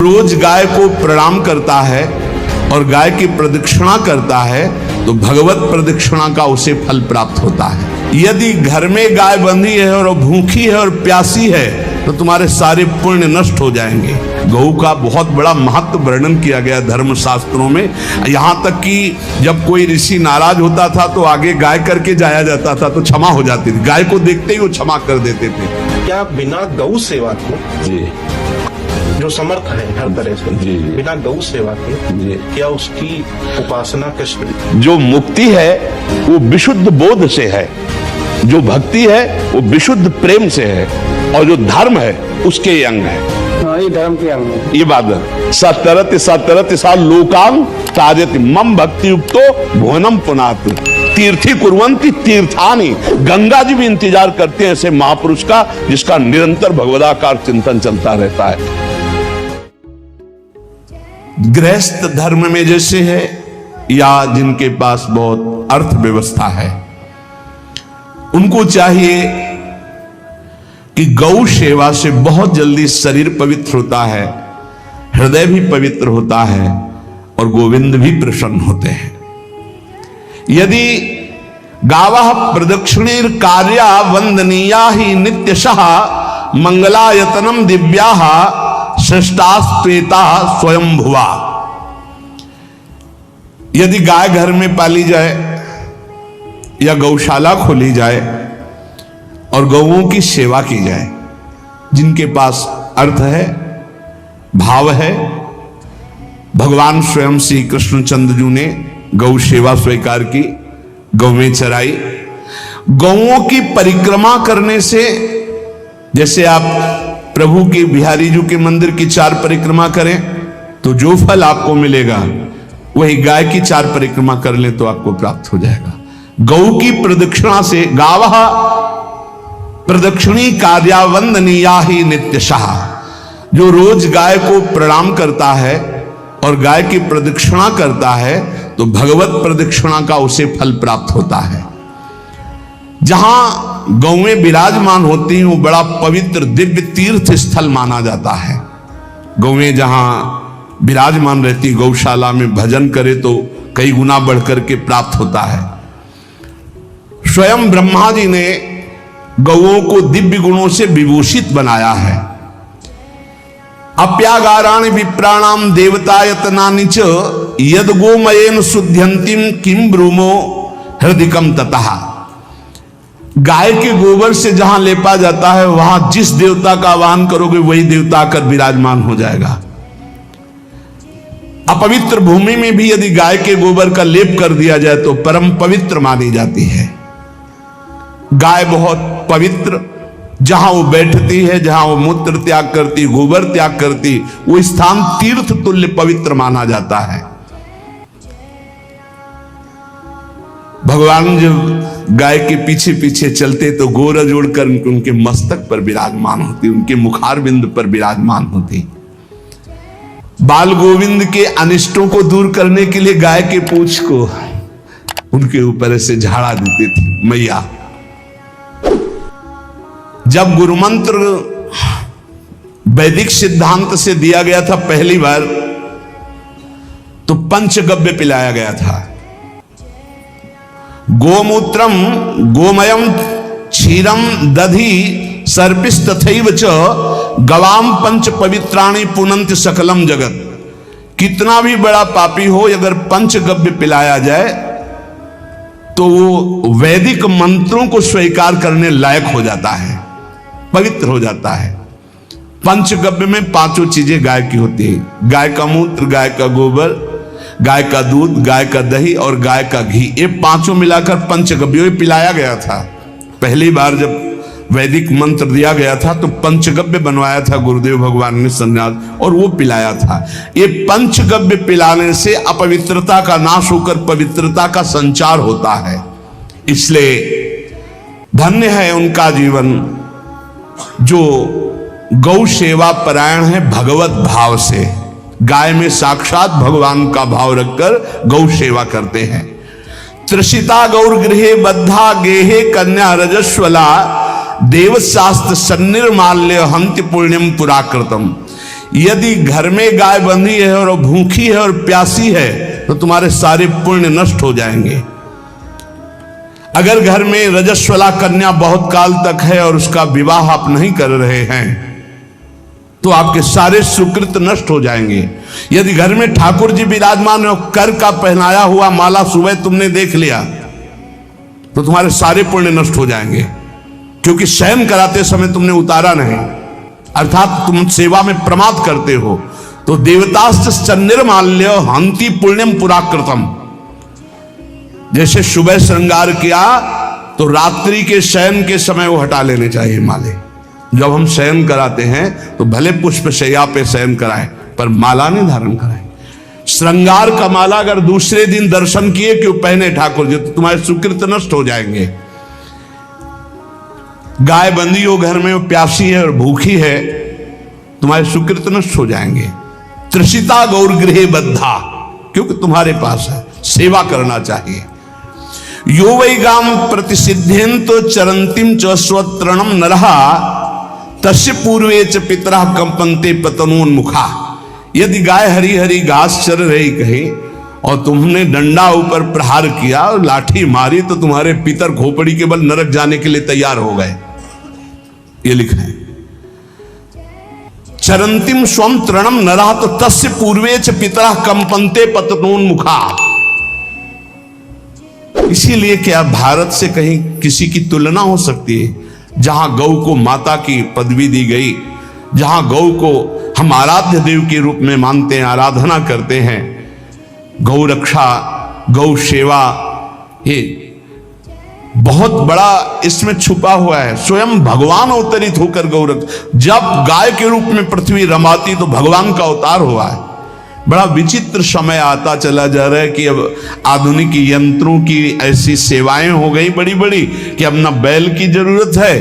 रोज गाय को प्रणाम करता है और गाय की प्रदक्षिणा करता है तो भगवत प्रदक्षिणा का उसे फल प्राप्त होता है। यदि घर में गाय बंधी है और भूखी है और प्यासी है तो तुम्हारे सारे पुण्य नष्ट हो जाएंगे। गौ का बहुत बड़ा महत्व वर्णन किया गया धर्म शास्त्रों में, यहाँ तक कि जब कोई ऋषि नाराज होता था तो आगे गाय करके जाया जाता था तो क्षमा हो जाती थी। गाय को देखते ही वो क्षमा कर देते थे। क्या बिना गौ सेवा के जी जो समर्थ है हर तरह से जी बिना गौ सेवा के जी क्या उसकी उपासना कैसे? जो मुक्ति है वो विशुद्ध बोध से है, जो भक्ति है वो विशुद्ध प्रेम से है, और जो धर्म है उसके ये अंग है। ये धर्म के अंग है। ये बात है। सतरत सा लोकांग ताजति मम भक्ति युक्तो भुवनम पुनात तीर्थी कुर्वंती तीर्थानी। गंगा जी भी इंतजार करते हैं ऐसे महापुरुष का जिसका निरंतर भगवदाकार चिंतन चलता रहता है। गृहस्थ धर्म में जैसे है या जिनके पास बहुत अर्थव्यवस्था है, उनको चाहिए कि गौ सेवा से बहुत जल्दी शरीर पवित्र होता है, हृदय भी पवित्र होता है और गोविंद भी प्रसन्न होते हैं। यदि गावः प्रदक्षिणीर कार्या वंदनीया ही नित्यशः मंगलायतनम दिव्याः श्रेष्ठास्त्वेता स्वयंभुवा। यदि गाय घर में पाली जाए या गौशाला खोली जाए और गौओं की सेवा की जाए, जिनके पास अर्थ है, भाव है, भगवान स्वयं श्री कृष्णचंद्र जी ने गौ सेवा स्वीकार की, गौवें चराई। गौओं की परिक्रमा करने से, जैसे आप प्रभु के बिहारी जी के मंदिर की 4 परिक्रमा करें तो जो फल आपको मिलेगा वही गाय की 4 परिक्रमा कर लें तो आपको प्राप्त हो जाएगा। गौ की प्रदक्षिणा से गावः प्रदक्षिणी कार्या वंदनीया ही नित्यशः। जो रोज गाय को प्रणाम करता है और गाय की प्रदक्षिणा करता है तो भगवत प्रदक्षिणा का उसे फल प्राप्त होता है। जहां गौएं विराजमान होती हैं वो बड़ा पवित्र दिव्य तीर्थ स्थल माना जाता है। गौएं जहां विराजमान रहती, गौशाला में भजन करे तो कई गुना बढ़कर के प्राप्त होता है। स्वयं ब्रह्मा जी ने गौओं को दिव्य गुणों से विभूषित बनाया है। अप्यागाराणि विप्राणाम देवतायतनानि च यद गोमयेन शुद्ध्यंतिम किम ब्रूमो हृदिकम ततः। गाय के गोबर से जहां लेपा जाता है वहां जिस देवता का आह्वान करोगे वही देवता आकर विराजमान हो जाएगा। अपवित्र भूमि में भी यदि गाय के गोबर का लेप कर दिया जाए तो परम पवित्र मानी जाती है। गाय बहुत पवित्र, जहां वो बैठती है, जहां वो मूत्र त्याग करती, गोबर त्याग करती, वो स्थान तीर्थ तुल्य पवित्र माना जाता है। भगवान जब गाय के पीछे पीछे चलते तो गोरा जोड़कर उनके मस्तक पर विराजमान होती, उनके मुखारबिंद पर विराजमान होती। बाल गोविंद के अनिष्टों को दूर करने के लिए गाय के पूंछ को उनके ऊपर से झाड़ा देती थी मैया। जब गुरु मंत्र वैदिक सिद्धांत से दिया गया था पहली बार तो पंचगव्य पिलाया गया था। गोमूत्रम गोमयम क्षीरम दधि सर्पिस्तथैव च गवाम पंच पवित्राणि पुनंत सकलम जगत। कितना भी बड़ा पापी हो अगर पंचगव्य पिलाया जाए तो वो वैदिक मंत्रों को स्वीकार करने लायक हो जाता है, पवित्र हो जाता है। पंचगव्य में 5 चीजें गाय की होती है। गाय का मूत्र, गाय का गोबर, गाय का दूध, गाय का दही और गाय का घी, ये 5 मिलाकर पंचगव्य पिलाया गया था। पहली बार जब वैदिक मंत्र दिया गया था तो पंचगव्य बनवाया था गुरुदेव भगवान ने सन्यास, और वो पिलाया था। ये पंचगव्य पिलाने से अपवित्रता का नाश होकर पवित्रता का संचार होता है। इसलिए धन्य है उनका जीवन जो गौ सेवा परायण है भगवत भाव से। गाय में साक्षात भगवान का भाव रखकर गौ सेवा करते हैं। त्रिषिता गौर गृहे बद्धा गेहे कन्या रजस्वला देव शास्त्र सन्निर्माल्य हंति पुण्यम पुराकृतम। यदि घर में गाय बंधी है और भूखी है और प्यासी है तो तुम्हारे सारे पुण्य नष्ट हो जाएंगे। अगर घर में रजस्वला कन्या बहुत काल तक है और उसका विवाह आप नहीं कर रहे हैं तो आपके सारे सुकृत नष्ट हो जाएंगे। यदि घर में ठाकुर जी विराजमान है और कर का पहनाया हुआ माला सुबह तुमने देख लिया तो तुम्हारे सारे पुण्य नष्ट हो जाएंगे, क्योंकि शयन कराते समय तुमने उतारा नहीं, अर्थात तुम सेवा में प्रमाद करते हो। तो देवताश्च निर्माल्य हंति पुण्यम पुराकृतम। जैसे सुबह श्रृंगार किया तो रात्रि के शयन के समय वो हटा लेने चाहिए माले। जब हम शयन कराते हैं तो भले पुष्प शैया पे शयन कराएं पर माला नहीं धारण कराएं। श्रृंगार का माला अगर दूसरे दिन दर्शन किए क्यों पहने ठाकुर जी तो तुम्हारे सुकृत नष्ट हो जाएंगे। गाय बंधी हो घर में, वो प्यासी है और भूखी है, तुम्हारे सुकृत नष्ट हो जाएंगे। त्रिषिता गौर गृहे बद्धा, क्योंकि तुम्हारे पास है, सेवा करना चाहिए। यो वै गाम प्रतिसिद्धेन तो चरंतिम च स्वतरणम नरहा तस्य पूर्वे च पितरा कंपन्ते पतनोन्मुखा। यदि गाय हरी हरी घास चर रही कहीं और तुमने डंडा ऊपर प्रहार किया और लाठी मारी तो तुम्हारे पितर खोपड़ी के बल नरक जाने के लिए तैयार हो गए। ये लिखा है चरंतिम स्वम तृणम नरहा तो तस्य पूर्वे च पितरा कंपन्ते पतनोन्मुखा। इसीलिए क्या भारत से कहीं किसी की तुलना हो सकती है जहां गौ को माता की पदवी दी गई, जहां गौ को हम आराध्य देव के रूप में मानते हैं, आराधना करते हैं। गौ रक्षा, गौ सेवा, ये बहुत बड़ा इसमें छुपा हुआ है। स्वयं भगवान अवतरित होकर गौ रक्षा, जब गाय के रूप में पृथ्वी रमाती तो भगवान का अवतार हुआ है। बड़ा विचित्र समय आता चला जा रहा है कि अब आधुनिक यंत्रों की ऐसी सेवाएं हो गई बड़ी बड़ी कि अब ना बैल की जरूरत है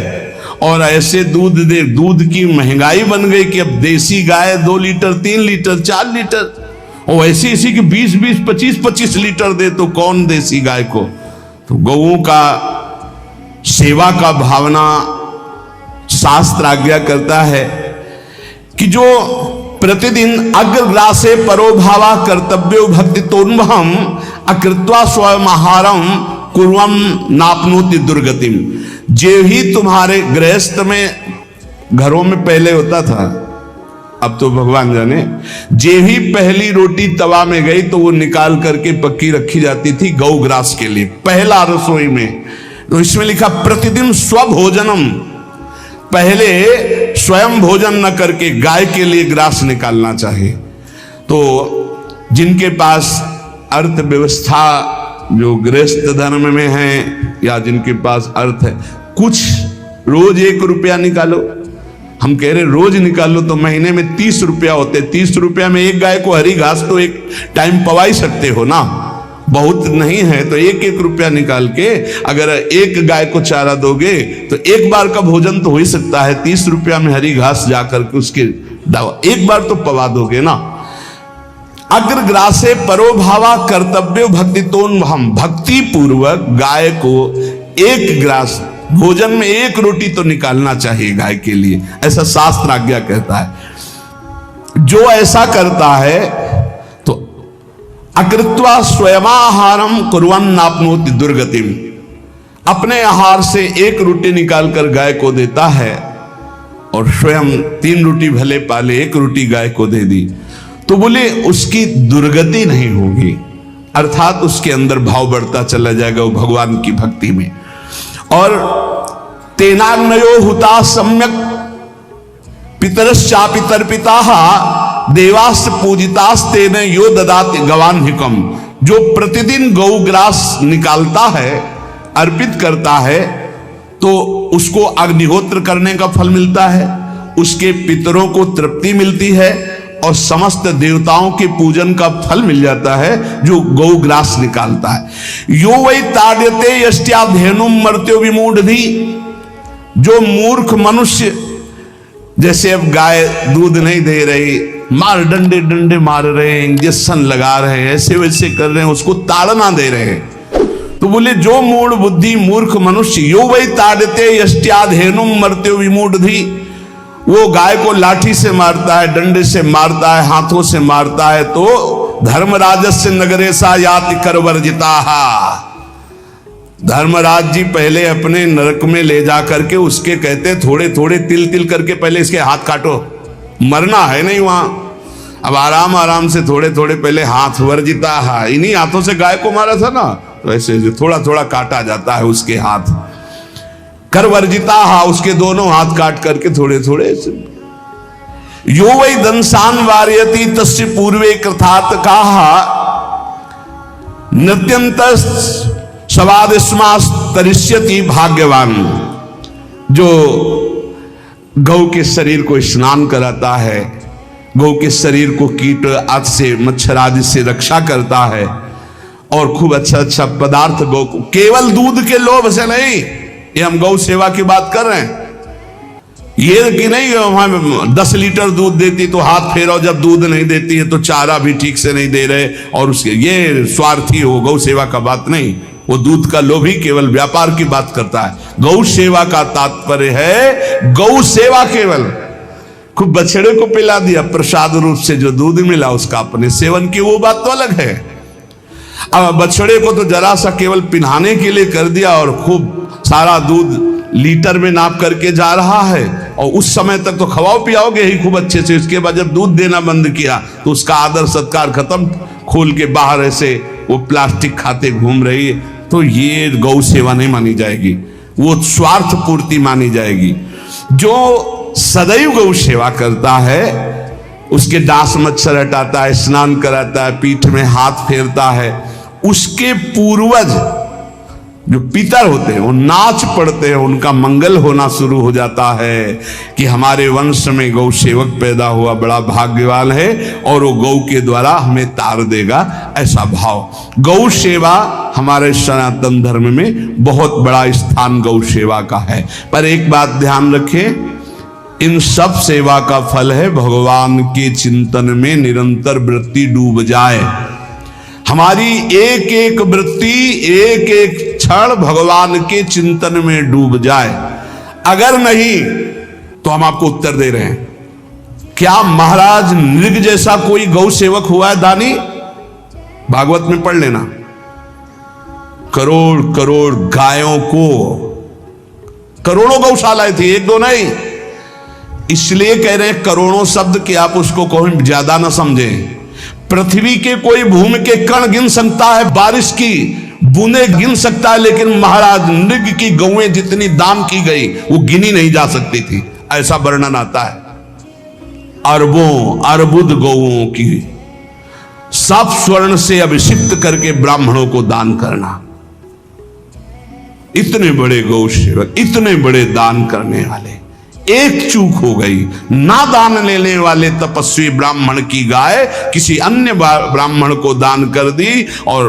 और ऐसे दूध की महंगाई बन गई कि अब देसी गाय 2 लीटर 3 लीटर 4 लीटर और ऐसी ऐसी कि 20-20 25-25 लीटर दे तो कौन देसी गाय को। तो गौओं का सेवा का भावना शास्त्र आज्ञा करता है कि जो प्रतिदिन अग्रग्रासे परोभावा कर्तव्यो भक्ति तोन्वहम अकृत्वा स्वयं आहारम कुर्वम नापनोति दुर्गतिम। जे ही तुम्हारे गृहस्थ में घरों में पहले होता था, अब तो भगवान जाने, जे ही पहली रोटी तवा में गई तो वो निकाल करके पक्की रखी जाती थी गौग्रास के लिए, पहला रसोई में। तो इसमें लिखा प्रतिदिन स्वभोजनम, पहले स्वयं भोजन न करके गाय के लिए ग्रास निकालना चाहिए। तो जिनके पास अर्थव्यवस्था जो गृहस्थ धर्म में है या जिनके पास अर्थ है, कुछ रोज 1 रुपया निकालो। हम कह रहे रोज निकालो तो महीने में 30 रुपया होते, 30 रुपया में एक गाय को हरी घास तो एक टाइम पवा ही सकते हो ना, बहुत नहीं है तो 1-1 रुपया निकाल के अगर एक गाय को चारा दोगे तो एक बार का भोजन तो हो ही सकता है। 30 रुपया में हरी घास जाकर के उसके एक बार तो पवा दोगे ना। अग्रग्रासे परोभावा कर्तव्य भक्ति तोन, हम भक्ति पूर्वक गाय को 1 ग्रास भोजन में 1 रोटी तो निकालना चाहिए गाय के लिए, ऐसा शास्त्र आज्ञा कहता है। जो ऐसा करता है तो अकृत्वा स्वयमाहारम कुर्वन् नाप्नोति दुर्गतिम, अपने आहार से 1 रोटी निकालकर गाय को देता है और स्वयं 3 रोटी भले पाले 1 रोटी गाय को दे दी तो बोले उसकी दुर्गति नहीं होगी, अर्थात उसके अंदर भाव बढ़ता चला जाएगा वो भगवान की भक्ति में। और तेनाग्नयो हुता सम्यक पितरश्चापि तर्पिताः देवास पूजितास्तेन यो ददाति गवान्हिकम। जो प्रतिदिन गौग्रास निकालता है, अर्पित करता है, तो उसको अग्निहोत्र करने का फल मिलता है, उसके पितरों को तृप्ति मिलती है और समस्त देवताओं के पूजन का फल मिल जाता है जो गौग्रास निकालता है। यो वै ताड्यते यष्ट्याधेनुम मर्त्यो विमूढ़धि। जो मूर्ख मनुष्य, जैसे अब गाय दूध नहीं दे रही, मार डंडे डंडे मार रहे हैं, इंजेक्शन लगा रहे हैं, ऐसे वैसे कर रहे हैं, उसको ताड़ना दे रहे हैं, तो बोले जो मूढ़ बुद्धि मूर्ख मनुष्य, यो वै ताड्यते यष्ट्याधेनुम मर्त्यो विमूढ़धि, वो गाय को लाठी से मारता है, डंडे से मारता है, हाथों से मारता है, तो धर्मराजस्य नगरेशा याति कर वर्जिता। धर्मराज जी पहले अपने नरक में ले जा करके उसके कहते थोड़े थोड़े तिल तिल करके पहले इसके हाथ काटो, मरना है नहीं वहां। अब आराम आराम से थोड़े थोड़े पहले हाथ वर्जिता है, इन्हीं हाथों से गाय को मारा था ना, तो ऐसे थोड़ा थोड़ा काटा जाता है उसके हाथ। कर वर्जिता हा, उसके दोनों हाथ काट करके थोड़े थोड़े। यो वै दंसान वार्यति तस्य पूर्वे कृतार्थ कहा नृत्यंत सवादिस्मास्तरिष्यति भाग्यवान। जो गौ के शरीर को स्नान कराता है, गौ के शरीर को कीट आदि से मच्छर आदि से रक्षा करता है और खूब अच्छा अच्छा पदार्थ गौ को, केवल दूध के लोभ से नहीं, ये हम गौ सेवा की बात कर रहे हैं। ये कि नहीं हम 10 लीटर दूध देती तो हाथ फेरो, जब दूध नहीं देती है तो चारा भी ठीक से नहीं दे रहे और उसके ये स्वार्थी हो, गौ सेवा का बात नहीं। वो दूध का लोभी केवल व्यापार की बात करता है। गौ सेवा का तात्पर्य है गौ सेवा केवल खूब बछड़े को पिला दिया प्रसाद रूप से, जो दूध मिला उसका अपने सेवन की वो बात तो अलग है। अब बछड़े को तो जरा सा केवल पिन्हाने के लिए कर दिया और खूब सारा दूध लीटर में नाप करके जा रहा है और उस समय तक तो खवाओ पियाओगे ही खूब अच्छे से, उसके बाद जब दूध देना बंद किया तो उसका आदर सत्कार खत्म, खोल के बाहर ऐसे वो प्लास्टिक खाते घूम रही है, तो ये गौ सेवा नहीं मानी जाएगी, वो स्वार्थ पूर्ति मानी जाएगी। जो सदैव गौ सेवा करता है, उसके डांस मच्छर हटाता है, स्नान कराता है, पीठ में हाथ फेरता है, उसके पूर्वज जो पितर होते हैं वो नाच पड़ते हैं, उनका मंगल होना शुरू हो जाता है कि हमारे वंश में गौ सेवक पैदा हुआ, बड़ा भाग्यवान है और वो गौ के द्वारा हमें तार देगा, ऐसा भाव। गौ सेवा हमारे सनातन धर्म में बहुत बड़ा स्थान गौ सेवा का है। पर एक बात ध्यान रखें, इन सब सेवा का फल है भगवान के चिंतन में निरंतर वृत्ति डूब जाए। हमारी एक एक वृत्ति, एक एक क्षण भगवान के चिंतन में डूब जाए। अगर नहीं तो हम आपको उत्तर दे रहे हैं, क्या महाराज नृग जैसा कोई गौ सेवक हुआ है दानी? भागवत में पढ़ लेना, करोड़ करोड़ गायों को, करोड़ों गौशालाएं थी, एक दो नहीं। इसलिए कह रहे हैं करोड़ों शब्द कि आप उसको कहीं ज्यादा ना समझें। पृथ्वी के कोई भूमि के कण गिन सकता है, बारिश की बूंदे गिन सकता है, लेकिन महाराज नृग की गौएं जितनी दान की गई वो गिनी नहीं जा सकती थी, ऐसा वर्णन आता है। अरबों अर्बुद गौओं की सब स्वर्ण से अभिषिक्त करके ब्राह्मणों को दान करना। इतने बड़े गौ सेवक, इतने बड़े दान करने वाले, एक चूक हो गई, ना दान लेने वाले तपस्वी ब्राह्मण की गाय किसी अन्य ब्राह्मण को दान कर दी और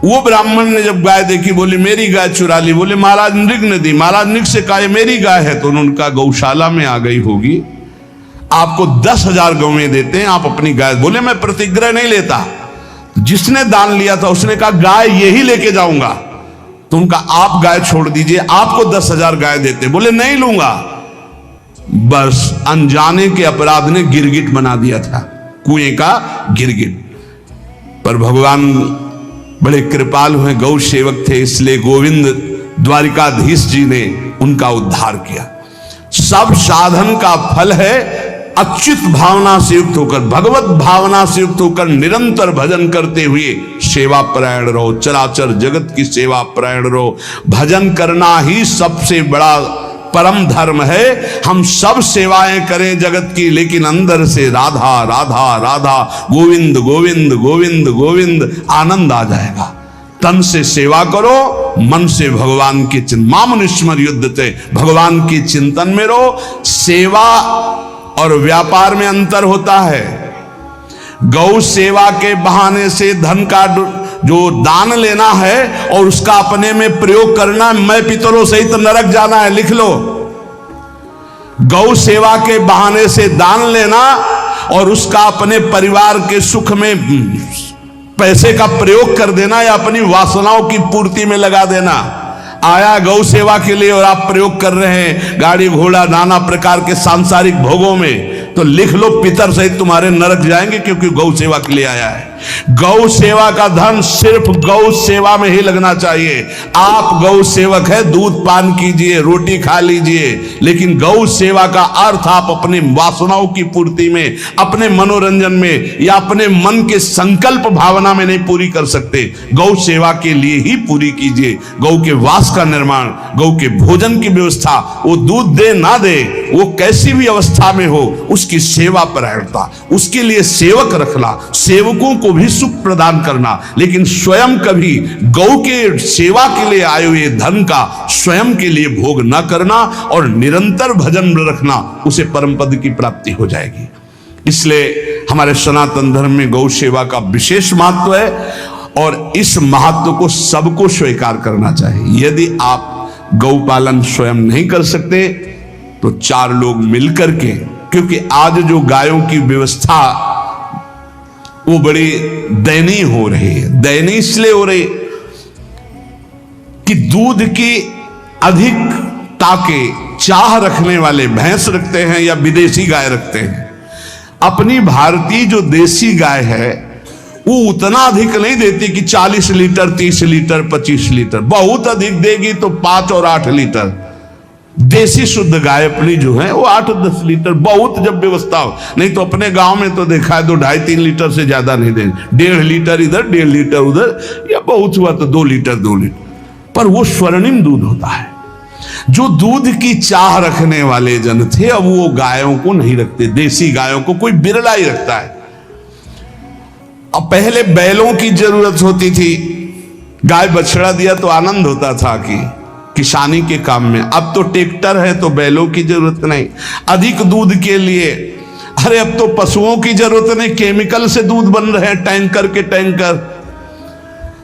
वो ब्राह्मण ने जब गाय देखी बोली मेरी गाय चुरा ली, बोले महाराज नृग ने दी। महाराज नृग से कहा मेरी गाय है, तो उनका गौशाला में आ गई होगी, आपको 10,000 गौएं देते हैं, आप अपनी गाय। बोले मैं प्रतिग्रह नहीं लेता। जिसने दान लिया था उसने कहा गाय यही लेके जाऊंगा, तो उनका आप गाय छोड़ दीजिए, आपको 10,000 गाय देते। बोले नहीं लूंगा। बस अनजाने के अपराध ने गिरगिट बना दिया था, कुएं का गिरगिट। पर भगवान बड़े कृपालु हैं, गौ सेवक थे, इसलिए गोविंद द्वारिकाधीश जी ने उनका उद्धार किया। सब साधन का फल है अच्युत भावना से युक्त होकर, भगवत भावना से युक्त होकर निरंतर भजन करते हुए सेवा परायण रहो, चराचर जगत की सेवा परायण रहो। भजन करना ही सबसे बड़ा परम धर्म है। हम सब सेवाएं करें जगत की, लेकिन अंदर से राधा राधा राधा, गोविंद गोविंद गोविंद गोविंद, आनंद आ जाएगा। तन से सेवा करो, मन से भगवान के चिंतन, मामुनिस्मर युद्ध से भगवान के चिंतन में रहो। सेवा और व्यापार में अंतर होता है। गौ सेवा के बहाने से धन का जो दान लेना है और उसका अपने में प्रयोग करना, मैं पितरों सहित नरक जाना है, लिख लो। गौ सेवा के बहाने से दान लेना और उसका अपने परिवार के सुख में पैसे का प्रयोग कर देना या अपनी वासनाओं की पूर्ति में लगा देना, आया गौ सेवा के लिए और आप प्रयोग कर रहे हैं गाड़ी घोड़ा नाना प्रकार के सांसारिक भोगों में, तो लिख लो पितर सहित तुम्हारे नरक जाएंगे, क्योंकि गौ सेवा के लिए आया है। गौ सेवा का धन सिर्फ गौ सेवा में ही लगना चाहिए। आप गौ सेवक है, दूध पान कीजिए, रोटी खा लीजिए, लेकिन गौ सेवा का अर्थ आप अपने वासनाओं की पूर्ति में, अपने मनोरंजन में या अपने मन के संकल्प भावना में नहीं पूरी कर सकते। गौ सेवा के लिए ही पूरी कीजिए। गौ के वास का निर्माण, गौ के भोजन की व्यवस्था, वो दूध दे ना दे, वो कैसी भी अवस्था में हो, उसकी सेवा परायणता, उसके लिए सेवक रखना, सेवकों को भी सुख प्रदान करना, लेकिन स्वयं कभी गौ के सेवा के लिए आए हुए धन का स्वयं के लिए भोग न करना और निरंतर भजन रखना, उसे परम पद की प्राप्ति हो जाएगी। इसलिए हमारे सनातन धर्म में गौ सेवा का विशेष महत्व है और इस महत्व को सबको स्वीकार करना चाहिए। यदि आप गौ पालन स्वयं नहीं कर सकते तो 4 लोग मिलकर के, क्योंकि आज जो गायों की व्यवस्था वो बड़ी दयनीय हो रही है। दयनीय इसलिए हो रही कि दूध की अधिकता के चाह रखने वाले भैंस रखते हैं या विदेशी गाय रखते हैं। अपनी भारतीय जो देसी गाय है वो उतना अधिक नहीं देती कि 40 लीटर 30 लीटर 25 लीटर, बहुत अधिक देगी तो 5 और 8 लीटर। देसी शुद्ध गाय अपनी जो है वो 8-10 लीटर, बहुत जब व्यवस्था हो। नहीं तो अपने गांव में तो देखा है तो 2.5-3 लीटर से ज्यादा नहीं देंगे, 1.5 लीटर इधर 1.5 लीटर उधर, या बहुत हुआ तो 2 लीटर 2 लीटर। पर वो स्वर्णिम दूध होता है। जो दूध की चाह रखने वाले जन थे अब वो गायों को नहीं रखते, देसी गायों को कोई बिरला ही रखता है। अब पहले बैलों की जरूरत होती थी, गाय बछड़ा दिया तो आनंद होता था कि किसानी के काम में। अब तो ट्रैक्टर है तो बैलों की जरूरत नहीं। अधिक दूध के लिए अरे अब तो पशुओं की जरूरत नहीं, केमिकल से दूध बन रहे हैं, टैंकर के टैंकर।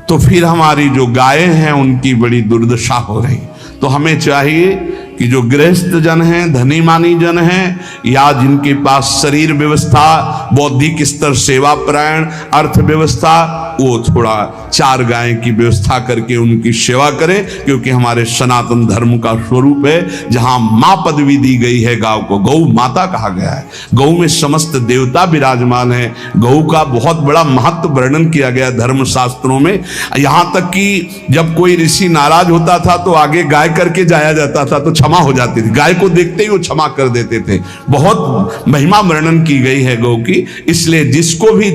तो फिर हमारी जो गायें हैं उनकी बड़ी दुर्दशा हो रही। तो हमें चाहिए कि जो गृहस्थ जन हैं, धनी मानी जन हैं, या जिनके पास शरीर व्यवस्था, बौद्धिक स्तर सेवा परायण, अर्थव्यवस्था, वो थोड़ा 4 गाय की व्यवस्था करके उनकी सेवा करें, क्योंकि हमारे सनातन धर्म का स्वरूप है। जहां मां पदवी दी गई है गांव को, गौ माता कहा गया है। गौ में समस्त देवता विराजमान है। गौ का बहुत बड़ा महत्व वर्णन किया गया धर्म शास्त्रों में। यहां तक कि जब कोई ऋषि नाराज होता था तो आगे गाय करके जाया जाता था तो क्षमा हो जाती थी। गाय को देखते ही वो क्षमा कर देते थे। बहुत महिमा वर्णन की गई है गौ की। इसलिए जिसको भी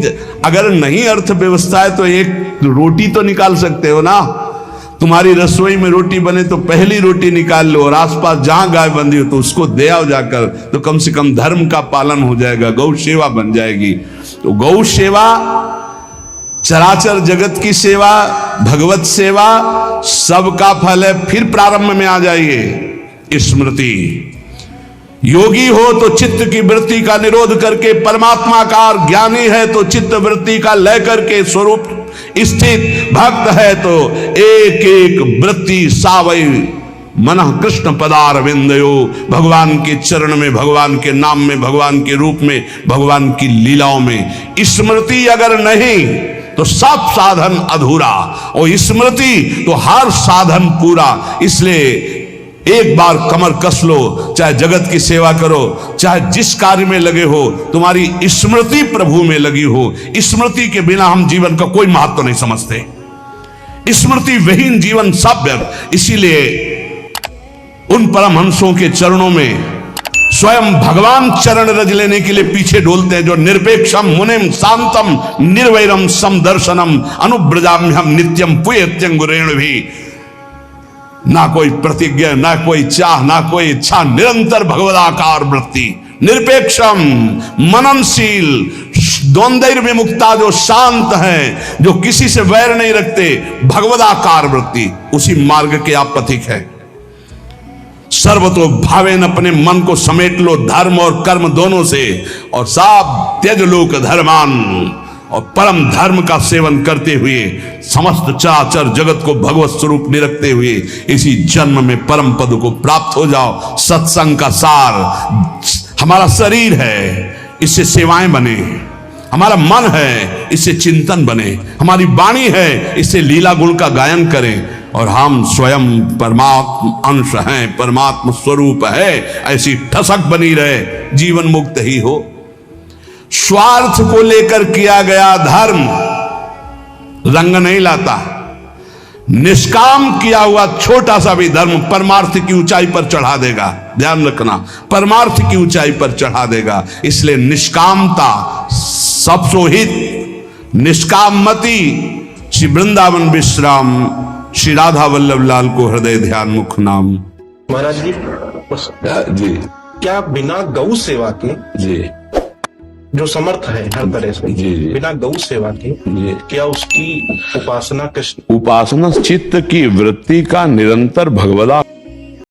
अगर नहीं अर्थव्यवस्था है तो एक रोटी तो निकाल सकते हो ना। तुम्हारी रसोई में रोटी बने तो पहली रोटी निकाल लो, और आसपास जहां गाय बंधी हो तो उसको दे आओ जाकर, तो कम से कम धर्म का पालन हो जाएगा, गौ सेवा बन जाएगी। तो गौ सेवा, चराचर जगत की सेवा, भगवत सेवा, सबका फल है। फिर प्रारंभ में आ जाइए स्मृति। योगी हो तो चित्त की वृत्ति का निरोध करके परमात्माकार, ज्ञानी है तो चित्त वृत्ति का लय करके स्वरूप स्थित, भक्त है तो एक एक वृत्ति सावई मन कृष्ण पदार विंदयो। भगवान के चरण में, भगवान के नाम में, भगवान के रूप में, भगवान की लीलाओं में स्मृति अगर नहीं तो सब साधन अधूरा, और स्मृति तो हर साधन पूरा। इसलिए एक बार कमर कस लो, चाहे जगत की सेवा करो, चाहे जिस कार्य में लगे हो, तुम्हारी स्मृति प्रभु में लगी हो। स्मृति के बिना हम जीवन का कोई महत्व नहीं समझते। स्मृति विहीन जीवन सब व्यर्थ। इसीलिए उन परमहंसों के चरणों में स्वयं भगवान चरण रज लेने के लिए पीछे डोलते हैं, जो निरपेक्षम मुनिम शांतम निर्वैरम समदर्शनम अनुब्रजाम्यहम नित्यम पुयत्यंगुरेण भी। ना कोई प्रतिज्ञा, ना कोई चाह, ना कोई इच्छा, निरंतर भगवदाकार वृत्ति, निरपेक्षम मननशील, द्वंद्व विमुक्ता, जो शांत हैं, जो किसी से वैर नहीं रखते, भगवदाकार वृत्ति, उसी मार्ग के आप पथिक है। सर्वतो भावेन, अपने मन को समेट लो धर्म और कर्म दोनों से, और सब त्यज लोक धर्मान, और परम धर्म का सेवन करते हुए समस्त चराचर जगत को भगवत स्वरूप निरखते हुए इसी जन्म में परम पद को प्राप्त हो जाओ। सत्संग का सार हमारा शरीर है, इससे सेवाएं बने। हमारा मन है, इससे चिंतन बने। हमारी वाणी है, इससे लीला गुण का गायन करें। और हम स्वयं परमात्म अंश हैं, परमात्म स्वरूप है, ऐसी ठसक बनी रहे, जीवन मुक्त ही हो। स्वार्थ को लेकर किया गया धर्म रंग नहीं लाता। निष्काम किया हुआ छोटा सा भी धर्म परमार्थ की ऊंचाई पर चढ़ा देगा। ध्यान रखना, परमार्थ की ऊंचाई पर चढ़ा देगा। इसलिए निष्कामता सब सोहित, निष्कामति। श्री वृंदावन विश्राम श्री राधा वल्लभ लाल को हृदय ध्यान मुख नाम। महाराज जी बस जी क्या बिना गौ सेवा के जी जो समर्थ है हर तरह से, जी, जी। बिना गौ सेवा के जी। क्या उसकी उपासना कृष्ण उपासना चित्त की वृत्ति का निरंतर भगवदा